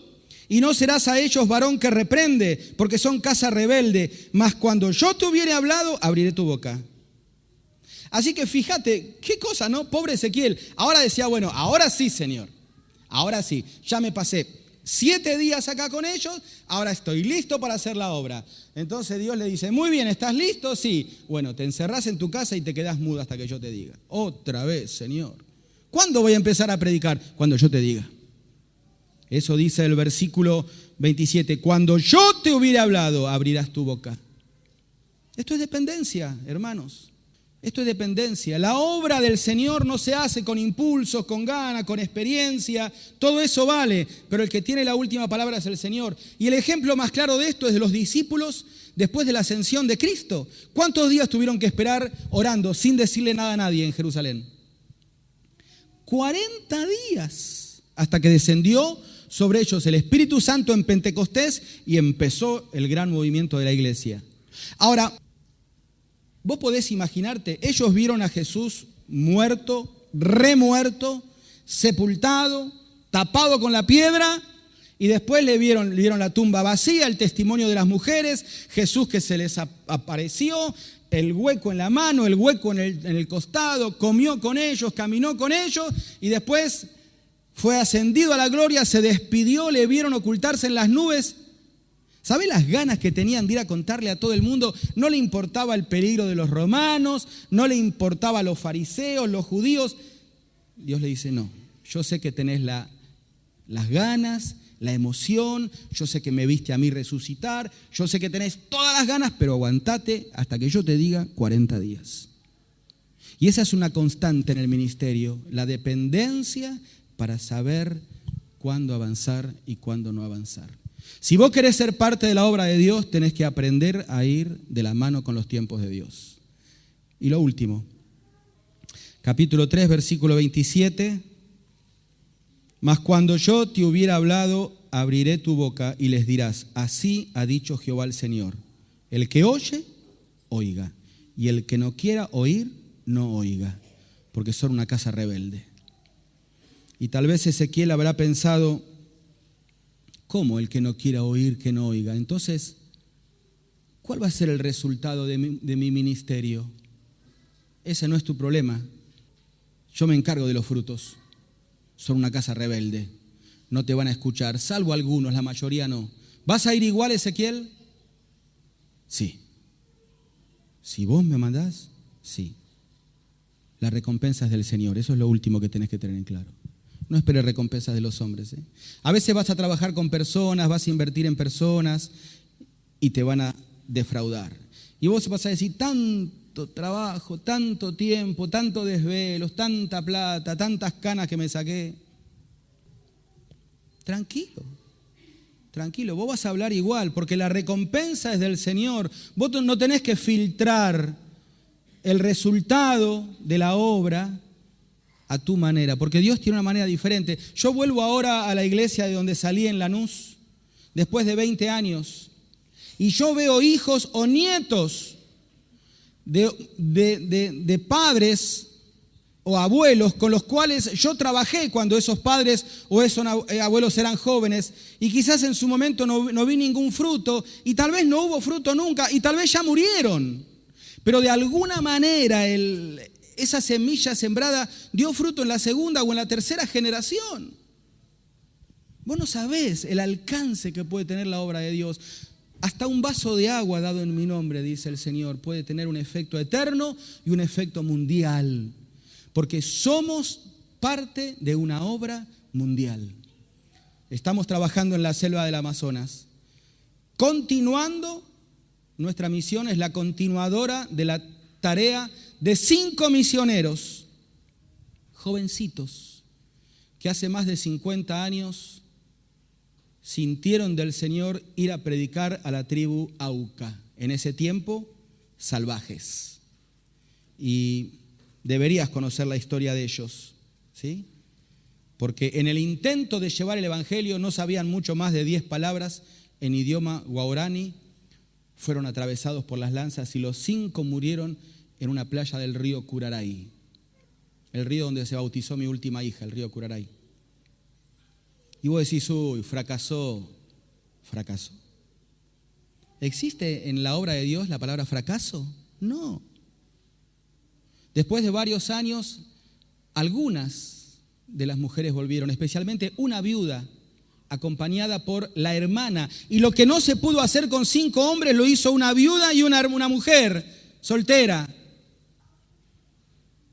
Y no serás a ellos varón que reprende, porque son casa rebelde. Mas cuando yo te hubiere hablado, abriré tu boca. Así que fíjate, qué cosa, ¿no? Pobre Ezequiel. Ahora decía, bueno, ahora sí, Señor. Ahora sí, ya me pasé 7 días acá con ellos, ahora estoy listo para hacer la obra. Entonces Dios le dice: muy bien, ¿estás listo? Sí. Bueno, te encerrás en tu casa y te quedás mudo hasta que yo te diga. Otra vez, Señor. ¿Cuándo voy a empezar a predicar? Cuando yo te diga. Eso dice el versículo 27. Cuando yo te hubiere hablado, abrirás tu boca. Esto es dependencia, hermanos. Esto es dependencia. La obra del Señor no se hace con impulsos, con ganas, con experiencia. Todo eso vale, pero el que tiene la última palabra es el Señor. Y el ejemplo más claro de esto es de los discípulos después de la ascensión de Cristo. ¿Cuántos días tuvieron que esperar orando sin decirle nada a nadie en Jerusalén? 40 días hasta que descendió sobre ellos el Espíritu Santo en Pentecostés y empezó el gran movimiento de la iglesia. Ahora, vos podés imaginarte, ellos vieron a Jesús muerto, remuerto, sepultado, tapado con la piedra, y después le vieron la tumba vacía, el testimonio de las mujeres, Jesús que se les apareció, el hueco en la mano, el hueco en el costado, comió con ellos, caminó con ellos, y después fue ascendido a la gloria, se despidió, le vieron ocultarse en las nubes. ¿Sabe las ganas que tenían de ir a contarle a todo el mundo? No le importaba el peligro de los romanos, no le importaba a los fariseos, los judíos. Dios le dice: no, yo sé que tenés las ganas, la emoción, yo sé que me viste a mí resucitar, yo sé que tenés todas las ganas, pero aguantate hasta que yo te diga 40 días. Y esa es una constante en el ministerio, la dependencia para saber cuándo avanzar y cuándo no avanzar. Si vos querés ser parte de la obra de Dios, tenés que aprender a ir de la mano con los tiempos de Dios. Y lo último, capítulo 3, versículo 27. Mas cuando yo te hubiera hablado, abriré tu boca y les dirás: así ha dicho Jehová el Señor. El que oye, oiga. Y el que no quiera oír, no oiga. Porque son una casa rebelde. Y tal vez Ezequiel habrá pensado: ¿cómo el que no quiera oír, que no oiga? Entonces, ¿cuál va a ser el resultado de mi ministerio? Ese no es tu problema. Yo me encargo de los frutos. Son una casa rebelde. No te van a escuchar, salvo algunos, la mayoría no. ¿Vas a ir igual, Ezequiel? Sí. Si vos me mandás, sí. La recompensa es del Señor. Eso es lo último que tenés que tener en claro. No esperes recompensas de los hombres. A veces vas a trabajar con personas, vas a invertir en personas y te van a defraudar. Y vos vas a decir: tanto trabajo, tanto tiempo, tanto desvelos, tanta plata, tantas canas que me saqué. Tranquilo, tranquilo, vos vas a hablar igual, porque la recompensa es del Señor. Vos no tenés que filtrar el resultado de la obra a tu manera, porque Dios tiene una manera diferente. Yo vuelvo ahora a la iglesia de donde salí en Lanús, después de 20 años, y yo veo hijos o nietos de padres o abuelos con los cuales yo trabajé cuando esos padres o esos abuelos eran jóvenes, y quizás en su momento no vi ningún fruto, y tal vez no hubo fruto nunca, y tal vez ya murieron, pero de alguna manera esa semilla sembrada dio fruto en la segunda o en la tercera generación. Vos no sabés el alcance que puede tener la obra de Dios. Hasta un vaso de agua dado en mi nombre, dice el Señor, puede tener un efecto eterno y un efecto mundial. Porque somos parte de una obra mundial. Estamos trabajando en la selva del Amazonas. Continuando, nuestra misión es la continuadora de la tarea de 5 misioneros, jovencitos, que hace más de 50 años sintieron del Señor ir a predicar a la tribu Auca, en ese tiempo salvajes. Y deberías conocer la historia de ellos, ¿sí? Porque en el intento de llevar el evangelio no sabían mucho más de 10 palabras en idioma guaraní, fueron atravesados por las lanzas y los 5 murieron en una playa del río Curaray, el río donde se bautizó mi última hija, el río Curaray. Y vos decís, uy, fracasó. ¿Existe en la obra de Dios la palabra fracaso? No. Después de varios años, algunas de las mujeres volvieron, especialmente una viuda, acompañada por la hermana. Y lo que no se pudo hacer con 5 hombres, lo hizo una viuda y una mujer soltera.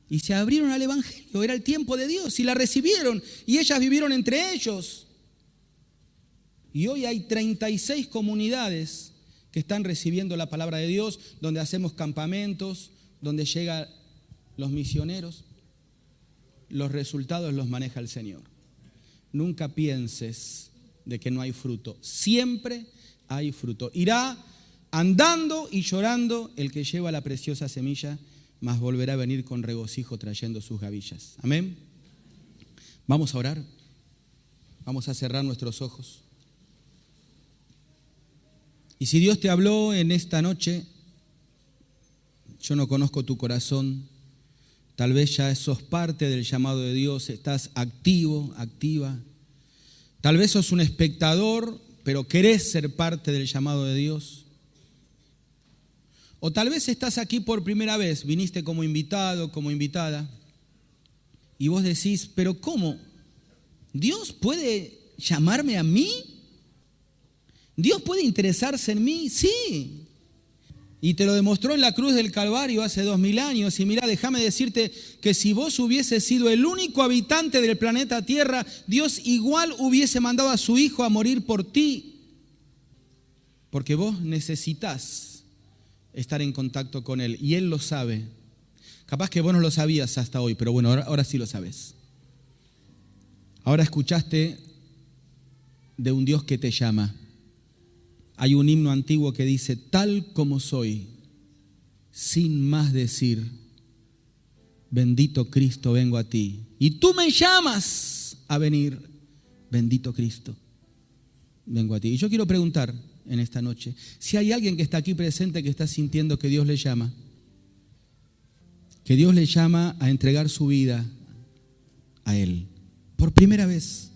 Y se abrieron al evangelio, era el tiempo de Dios, y la recibieron, y ellas vivieron entre ellos. Y hoy hay 36 comunidades que están recibiendo la palabra de Dios, donde hacemos campamentos, donde llegan los misioneros. Los resultados los maneja el Señor. Nunca pienses de que no hay fruto. Siempre hay fruto. Irá andando y llorando el que lleva la preciosa semilla, mas volverá a venir con regocijo trayendo sus gavillas. Amén. Vamos a orar. Vamos a cerrar nuestros ojos. Y si Dios te habló en esta noche, yo no conozco tu corazón, tal vez ya sos parte del llamado de Dios, estás activo, activa. Tal vez sos un espectador, pero querés ser parte del llamado de Dios. O tal vez estás aquí por primera vez, viniste como invitado, como invitada, y vos decís, pero ¿cómo? ¿Dios puede llamarme a mí? ¿Dios puede interesarse en mí? Sí. Y te lo demostró en la cruz del Calvario hace 2000 años. Y mira, déjame decirte que si vos hubieses sido el único habitante del planeta Tierra, Dios igual hubiese mandado a su Hijo a morir por ti. Porque vos necesitas estar en contacto con Él. Y Él lo sabe. Capaz que vos no lo sabías hasta hoy, pero bueno, ahora sí lo sabes. Ahora escuchaste de un Dios que te llama. Hay un himno antiguo que dice, tal como soy, sin más decir, bendito Cristo, vengo a ti. Y tú me llamas a venir, bendito Cristo, vengo a ti. Y yo quiero preguntar en esta noche, si hay alguien que está aquí presente que está sintiendo que Dios le llama a entregar su vida a Él. Por primera vez,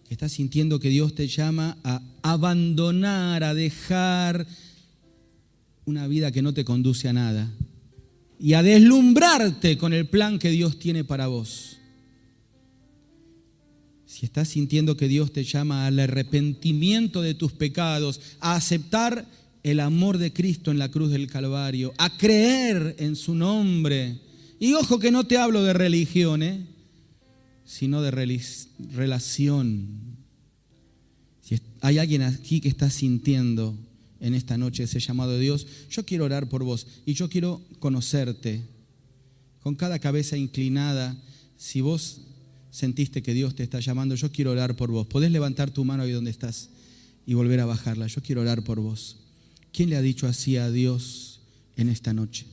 que estás sintiendo que Dios te llama a abandonar, a dejar una vida que no te conduce a nada y a deslumbrarte con el plan que Dios tiene para vos. Si estás sintiendo que Dios te llama al arrepentimiento de tus pecados, a aceptar el amor de Cristo en la cruz del Calvario, a creer en su nombre. Y ojo que no te hablo de religión, sino de relación. Si hay alguien aquí que está sintiendo en esta noche ese llamado de Dios, yo quiero orar por vos y yo quiero conocerte. Con cada cabeza inclinada, si vos sentiste que Dios te está llamando, yo quiero orar por vos. Podés levantar tu mano ahí donde estás y volver a bajarla. Yo quiero orar por vos. ¿Quién le ha dicho así a Dios en esta noche?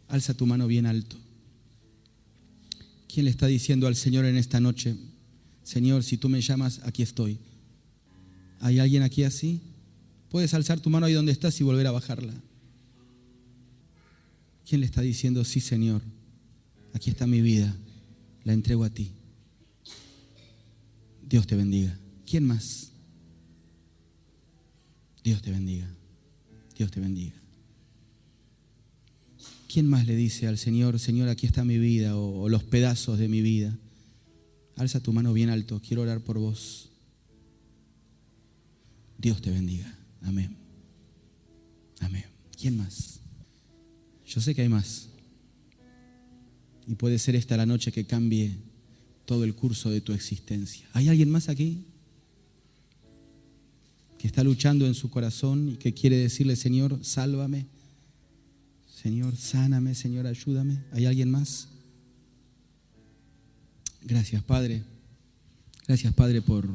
Alza tu mano bien alto. ¿Quién le está diciendo al Señor en esta noche? Señor, si tú me llamas, aquí estoy. ¿Hay alguien aquí así? Puedes alzar tu mano ahí donde estás y volver a bajarla. ¿Quién le está diciendo, sí, Señor, aquí está mi vida, la entrego a ti? Dios te bendiga. ¿Quién más? Dios te bendiga. Dios te bendiga. ¿Quién más le dice al Señor, Señor, aquí está mi vida o los pedazos de mi vida? Alza tu mano bien alto, quiero orar por vos. Dios te bendiga. Amén. Amén. ¿Quién más? Yo sé que hay más. Y puede ser esta la noche que cambie todo el curso de tu existencia. ¿Hay alguien más aquí que está luchando en su corazón y que quiere decirle, Señor, sálvame, Señor, sáname, Señor, ayúdame. ¿Hay alguien más? Gracias, Padre. Gracias, Padre, porque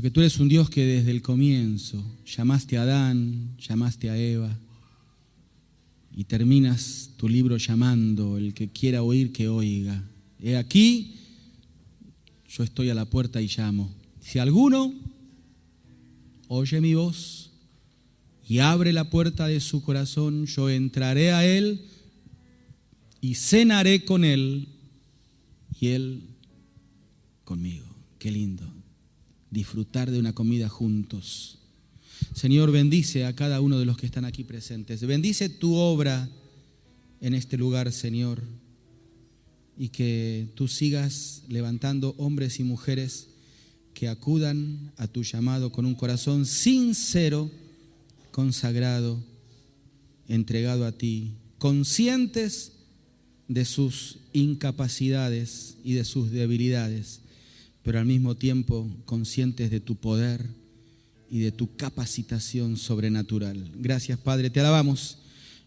tú eres un Dios que desde el comienzo llamaste a Adán, llamaste a Eva y terminas tu libro llamando: el que quiera oír, que oiga. He aquí, yo estoy a la puerta y llamo. Si alguno oye mi voz y abre la puerta de su corazón, yo entraré a él y cenaré con él y él conmigo. Qué lindo disfrutar de una comida juntos. Señor, bendice a cada uno de los que están aquí presentes. Bendice tu obra en este lugar, Señor, y que tú sigas levantando hombres y mujeres que acudan a tu llamado con un corazón sincero, consagrado, entregado a ti, conscientes de sus incapacidades y de sus debilidades, pero al mismo tiempo conscientes de tu poder y de tu capacitación sobrenatural. Gracias, Padre, te alabamos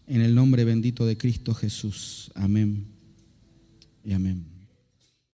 en el nombre bendito de Cristo Jesús. Amén y amén.